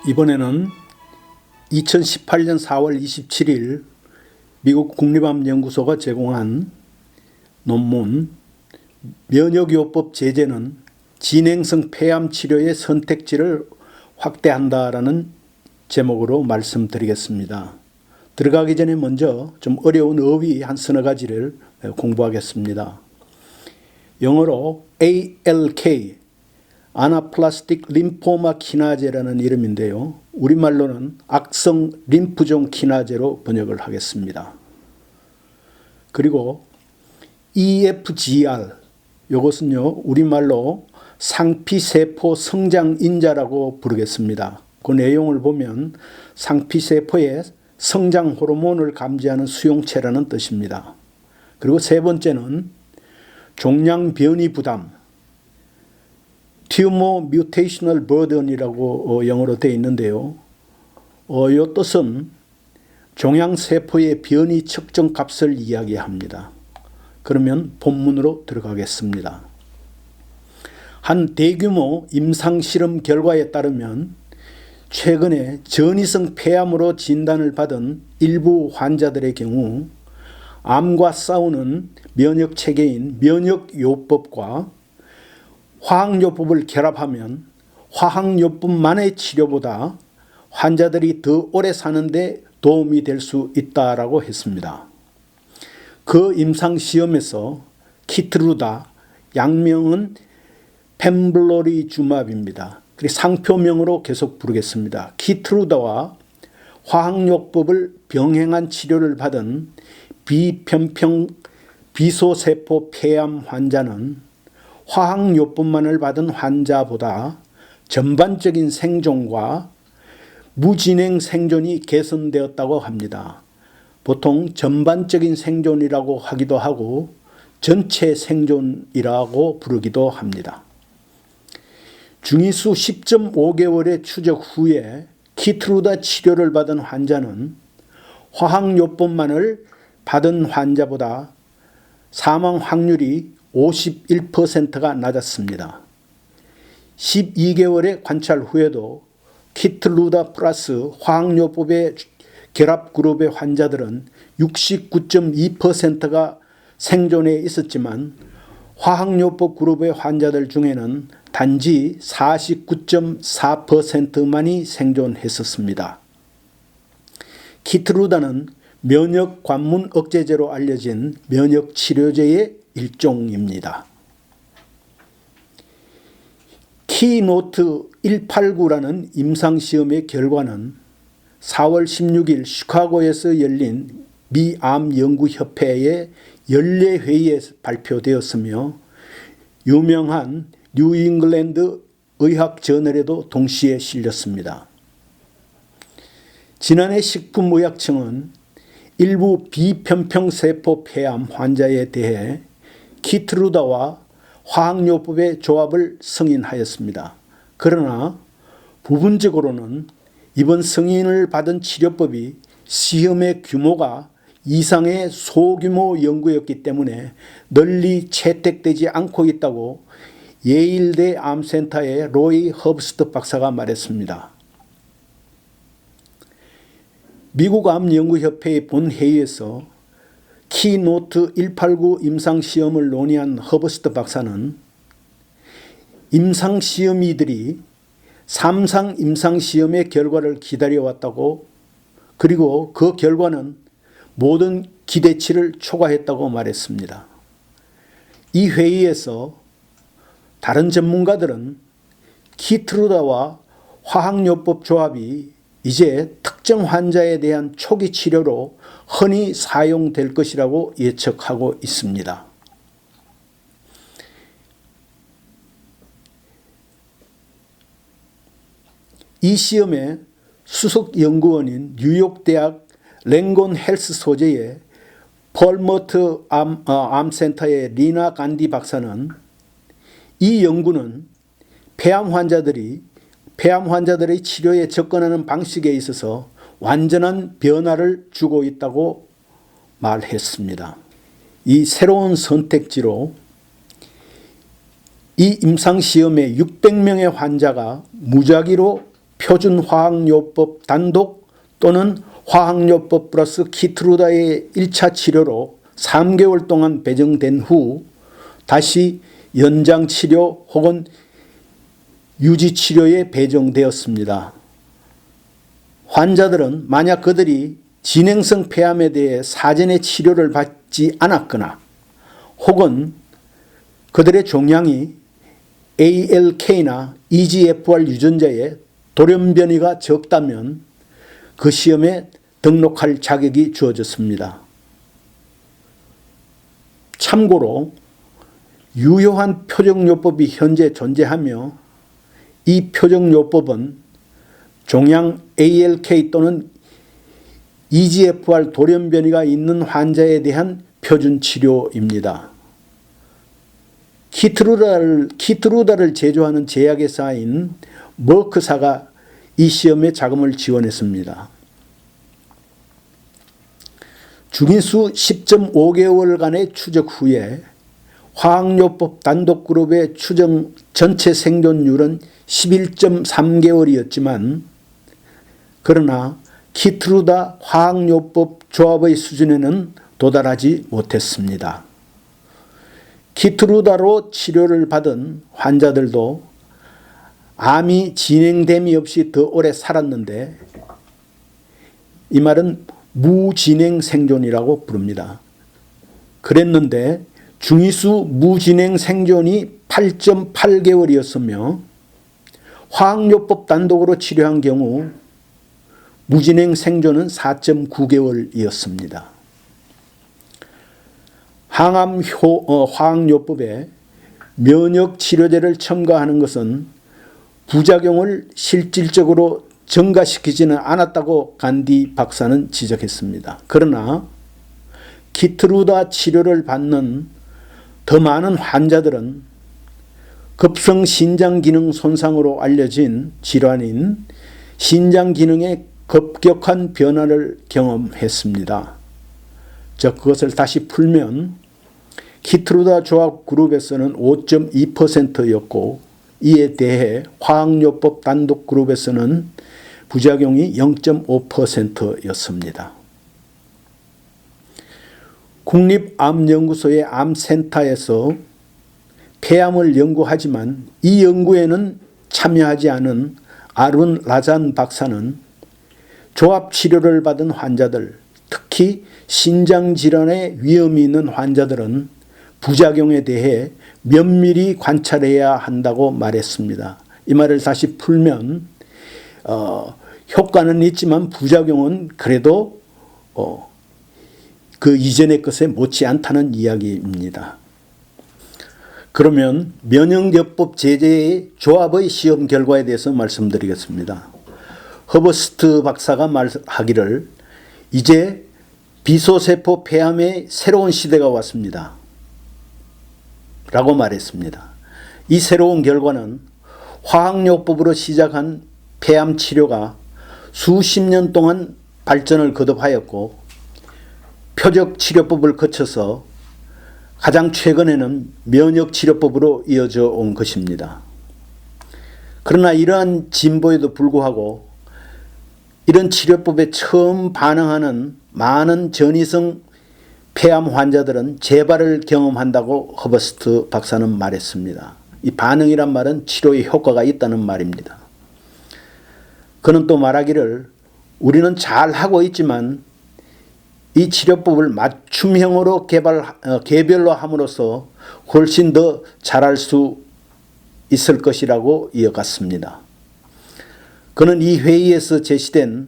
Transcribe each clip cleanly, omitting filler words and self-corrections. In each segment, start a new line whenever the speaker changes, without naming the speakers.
이번에는 2018년 4월 27일 미국 국립암연구소가 제공한 논문 면역요법 제재는 진행성 폐암 치료의 선택지를 확대한다라는 제목으로 말씀드리겠습니다. 들어가기 전에 먼저 좀 어려운 어휘 한 서너 가지를 공부하겠습니다. 영어로 ALK 아나플라스틱 림포마 키나제라는 이름인데요. 우리말로는 악성 림프종 키나제로 번역을 하겠습니다. 그리고 EFGR 이것은요 우리말로 상피세포 성장인자라고 부르겠습니다. 그 내용을 보면 상피세포의 성장 호르몬을 감지하는 수용체라는 뜻입니다. 그리고 세 번째는 종양 변이 부담 Tumor Mutational Burden이라고 영어로 되어 있는데요. 이 뜻은 종양세포의 변이 측정 값을 이야기합니다. 그러면 본문으로 들어가겠습니다. 한 대규모 임상실험 결과에 따르면 최근에 전이성 폐암으로 진단을 받은 일부 환자들의 경우 암과 싸우는 면역체계인 면역요법과 화학요법을 결합하면 화학요법만의 치료보다 환자들이 더 오래 사는 데 도움이 될 수 있다라고 했습니다. 그 임상시험에서 키트루다, 약명은 펜블로리주맙입니다. 그리고 상표명으로 계속 부르겠습니다. 키트루다와 화학요법을 병행한 치료를 받은 비편평 비소세포 폐암 환자는 화학요법만을 받은 환자보다 전반적인 생존과 무진행 생존이 개선되었다고 합니다. 보통 전반적인 생존이라고 하기도 하고 전체 생존이라고 부르기도 합니다. 중위수 10.5개월의 추적 후에 키트루다 치료를 받은 환자는 화학요법만을 받은 환자보다 사망 확률이 51%가 낮았습니다. 12개월의 관찰 후에도 키트루다 플러스 화학요법의 결합그룹의 환자들은 69.2%가 생존해 있었지만 화학요법 그룹의 환자들 중에는 단지 49.4%만이 생존했었습니다. 키트루다는 면역 관문 억제제로 알려진 면역 치료제의 일종입니다. 키노트 189라는 임상시험의 결과는 4월 16일 시카고에서 열린 미 암연구협회의 연례회의에 발표되었으며 유명한 뉴잉글랜드 의학저널에도 동시에 실렸습니다. 지난해 식품의약청은 일부 비편평세포 폐암 환자에 대해 키트루다와 화학요법의 조합을 승인하였습니다. 그러나 부분적으로는 이번 승인을 받은 치료법이 시험의 규모가 이상의 소규모 연구였기 때문에 널리 채택되지 않고 있다고 예일대 암센터의 로이 허브스트 박사가 말했습니다. 미국 암연구협회의 본회의에서 키노트 189 임상시험을 논의한 허브스트 박사는 임상시험이들이 3상 임상시험의 결과를 기다려왔다고 그리고 그 결과는 모든 기대치를 초과했다고 말했습니다. 이 회의에서 다른 전문가들은 키트루다와 화학요법 조합이 이제 특정 환자에 대한 초기 치료로 흔히 사용될 것이라고 예측하고 있습니다. 이 시험에 수석 연구원인 뉴욕대학 랭곤 헬스 소재의 펄머트 암센터의 리나 간디 박사는 이 연구는 폐암 환자들의 치료에 접근하는 방식에 있어서 완전한 변화를 주고 있다고 말했습니다. 이 새로운 선택지로 이 임상시험에 600명의 환자가 무작위로 표준화학요법 단독 또는 화학요법 플러스 키트루다의 1차 치료로 3개월 동안 배정된 후 다시 연장치료 혹은 유지치료에 배정되었습니다. 환자들은 만약 그들이 진행성 폐암에 대해 사전에 치료를 받지 않았거나 혹은 그들의 종양이 ALK나 EGFR 유전자의 돌연변이가 적다면 그 시험에 등록할 자격이 주어졌습니다. 참고로 유효한 표적요법이 현재 존재하며 이 표적요법은 종양 ALK 또는 EGFR 돌연변이가 있는 환자에 대한 표준치료입니다. 키트루다를 제조하는 제약회사인 머크사가 이 시험에 자금을 지원했습니다. 중인수 10.5개월간의 추적 후에 화학요법 단독그룹의 추정 전체 생존율은 11.3개월이었지만 그러나 키트루다 화학요법 조합의 수준에는 도달하지 못했습니다. 키트루다로 치료를 받은 환자들도 암이 진행됨이 없이 더 오래 살았는데 이 말은 무진행 생존이라고 부릅니다. 그랬는데 중위수 무진행 생존이 8.8개월이었으며 화학요법 단독으로 치료한 경우 무진행 생존은 4.9개월이었습니다. 항암 화학요법에 면역치료제를 첨가하는 것은 부작용을 실질적으로 증가시키지는 않았다고 간디 박사는 지적했습니다. 그러나 키트루다 치료를 받는 더 많은 환자들은 급성 신장기능 손상으로 알려진 질환인 신장기능의 급격한 변화를 경험했습니다. 즉 그것을 다시 풀면 키트루다 조합 그룹에서는 5.2%였고 이에 대해 화학요법 단독 그룹에서는 부작용이 0.5%였습니다. 국립암연구소의 암센터에서 폐암을 연구하지만 이 연구에는 참여하지 않은 아룬 라잔 박사는 조합 치료를 받은 환자들, 특히 신장질환의 위험이 있는 환자들은 부작용에 대해 면밀히 관찰해야 한다고 말했습니다. 이 말을 다시 풀면 효과는 있지만 부작용은 그래도 그 이전의 것에 못지않다는 이야기입니다. 그러면 면역요법 제제의 조합의 시험 결과에 대해서 말씀드리겠습니다. 허버스트 박사가 말하기를 이제 비소세포 폐암의 새로운 시대가 왔습니다. 라고 말했습니다. 이 새로운 결과는 화학요법으로 시작한 폐암 치료가 수십 년 동안 발전을 거듭하였고 표적치료법을 거쳐서 가장 최근에는 면역치료법으로 이어져 온 것입니다. 그러나 이러한 진보에도 불구하고 이런 치료법에 처음 반응하는 많은 전이성 폐암 환자들은 재발을 경험한다고 허버스트 박사는 말했습니다. 이 반응이란 말은 치료의 효과가 있다는 말입니다. 그는 또 말하기를 우리는 잘하고 있지만 이 치료법을 맞춤형으로 개별로 함으로써 훨씬 더 잘할 수 있을 것이라고 이어갔습니다. 그는 이 회의에서 제시된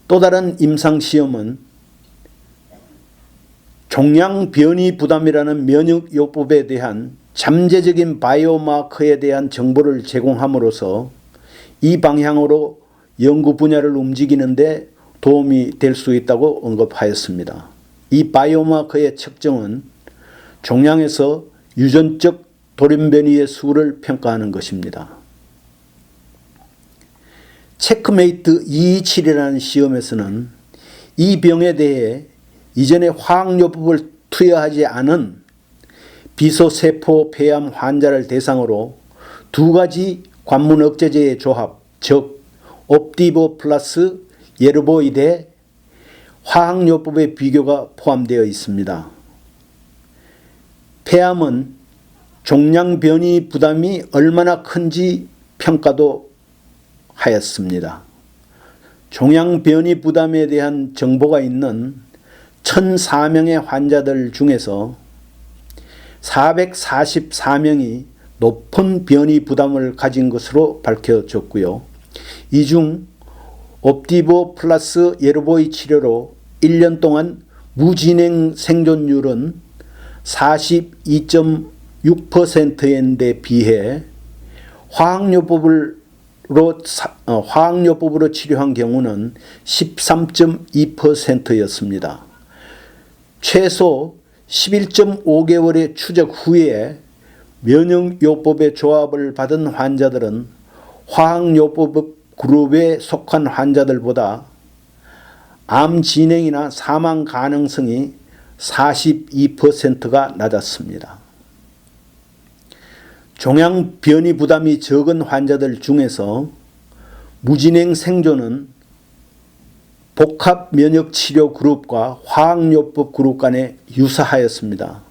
또 다른 임상시험은 종양 변이 부담이라는 면역요법에 대한 잠재적인 바이오마커에 대한 정보를 제공함으로써 이 방향으로 연구 분야를 움직이는데 도움이 될 수 있다고 언급하였습니다. 이 바이오마커의 측정은 종양에서 유전적 돌연변이의 수를 평가하는 것입니다. 체크메이트 227이라는 시험에서는 이 병에 대해 이전에 화학요법을 투여하지 않은 비소세포 폐암 환자를 대상으로 두 가지 관문 억제제의 조합, 즉 옵디보 플러스 예르보이 대 화학요법의 비교가 포함되어 있습니다. 폐암은 종양 변이 부담이 얼마나 큰지 평가도 하였습니다. 종양 변이 부담에 대한 정보가 있는 1,004명의 환자들 중에서 444명이 높은 변이 부담을 가진 것으로 밝혀졌고요. 이 중 옵디보 플러스 예르보이 치료로 1년 동안 무진행 생존율은 42.6%에 비해 화학요법으로 치료한 경우는 13.2%였습니다. 최소 11.5개월의 추적 후에 면역요법의 조합을 받은 환자들은 화학요법 그룹에 속한 환자들보다 암 진행이나 사망 가능성이 42%가 낮았습니다. 종양 변이 부담이 적은 환자들 중에서 무진행 생존은 복합 면역 치료 그룹과 화학요법 그룹 간에 유사하였습니다.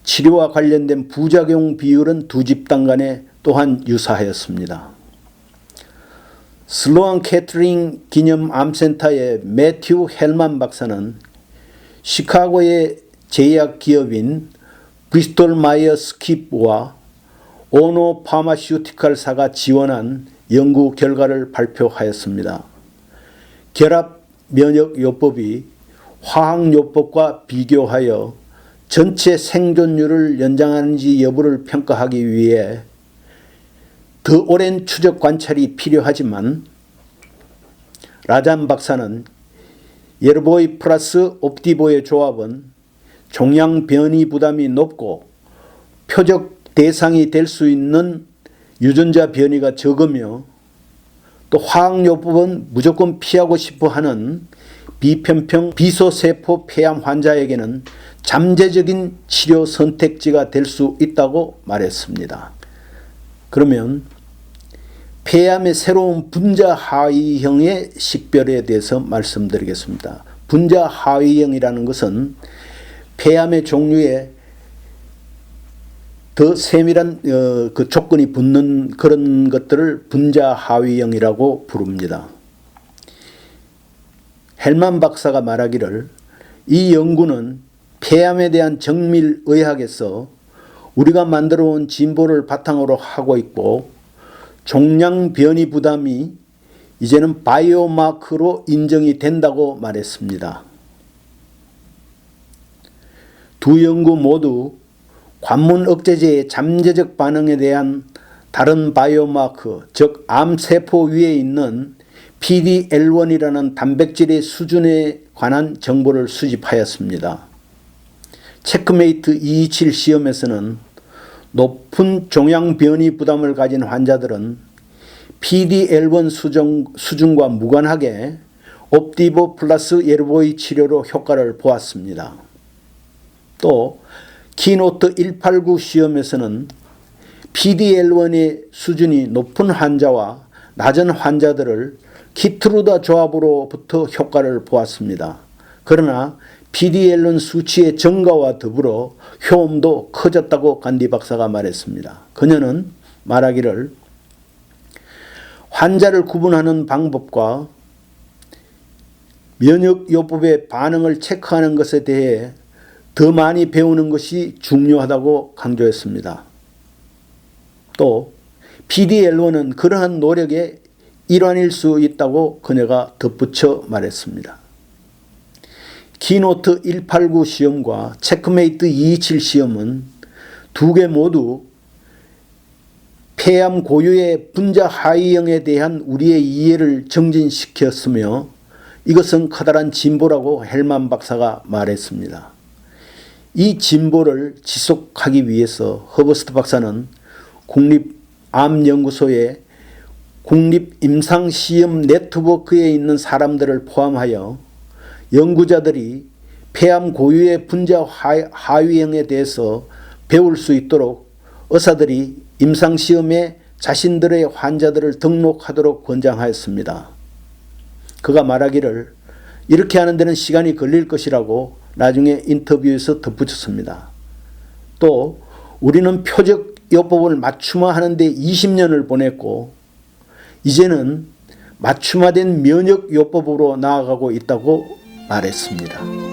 치료와 관련된 부작용 비율은 두 집단 간에 또한 유사하였습니다. 슬로안 캐터링 기념 암센터의 매튜 헬만 박사는 시카고의 제약 기업인 브리스톨 마이어스 스킵과 오노 파마슈티컬사가 지원한 연구 결과를 발표하였습니다. 결합 면역요법이 화학요법과 비교하여 전체 생존율을 연장하는지 여부를 평가하기 위해 더 오랜 추적 관찰이 필요하지만 라잔 박사는 예르보이 플러스 옵디보의 조합은 종양 변이 부담이 높고 표적 대상이 될 수 있는 유전자 변이가 적으며 또 화학요법은 무조건 피하고 싶어 하는 비편평 비소세포 폐암 환자에게는 잠재적인 치료 선택지가 될 수 있다고 말했습니다. 그러면 폐암의 새로운 분자 하위형의 식별에 대해서 말씀드리겠습니다. 분자 하위형이라는 것은 폐암의 종류에 더 세밀한 그 조건이 붙는 그런 것들을 분자 하위형이라고 부릅니다. 헬만 박사가 말하기를 이 연구는 폐암에 대한 정밀의학에서 우리가 만들어 온 진보를 바탕으로 하고 있고 종양 변이 부담이 이제는 바이오마커로 인정이 된다고 말했습니다. 두 연구 모두 관문 억제제의 잠재적 반응에 대한 다른 바이오마커, 즉 암세포 위에 있는 PD-L1이라는 단백질의 수준에 관한 정보를 수집하였습니다. 체크메이트 227 시험에서는 높은 종양 변이 부담을 가진 환자들은 PD-L1 수준과 무관하게 옵디보 플러스 예르보이 치료로 효과를 보았습니다. 또 키노트 189 시험에서는 PD-L1의 수준이 높은 환자와 낮은 환자들을 키트루다 조합으로부터 효과를 보았습니다. 그러나 PD-L1 수치의 증가와 더불어 효험도 커졌다고 간디 박사가 말했습니다. 그녀는 말하기를 환자를 구분하는 방법과 면역요법의 반응을 체크하는 것에 대해 더 많이 배우는 것이 중요하다고 강조했습니다. 또 PD-L1은 그러한 노력의 일환일 수 있다고 그녀가 덧붙여 말했습니다. 키노트 189 시험과 체크메이트 227 시험은 두 개 모두 폐암 고유의 분자 하위형에 대한 우리의 이해를 정진시켰으며 이것은 커다란 진보라고 헬만 박사가 말했습니다. 이 진보를 지속하기 위해서 허버스트 박사는 국립암연구소의 국립임상시험 네트워크에 있는 사람들을 포함하여 연구자들이 폐암 고유의 분자 하위형에 대해서 배울 수 있도록 의사들이 임상시험에 자신들의 환자들을 등록하도록 권장하였습니다. 그가 말하기를 이렇게 하는 데는 시간이 걸릴 것이라고 나중에 인터뷰에서 덧붙였습니다. 또 우리는 표적요법을 맞춤화하는 데 20년을 보냈고 이제는 맞춤화된 면역요법으로 나아가고 있다고 말했습니다.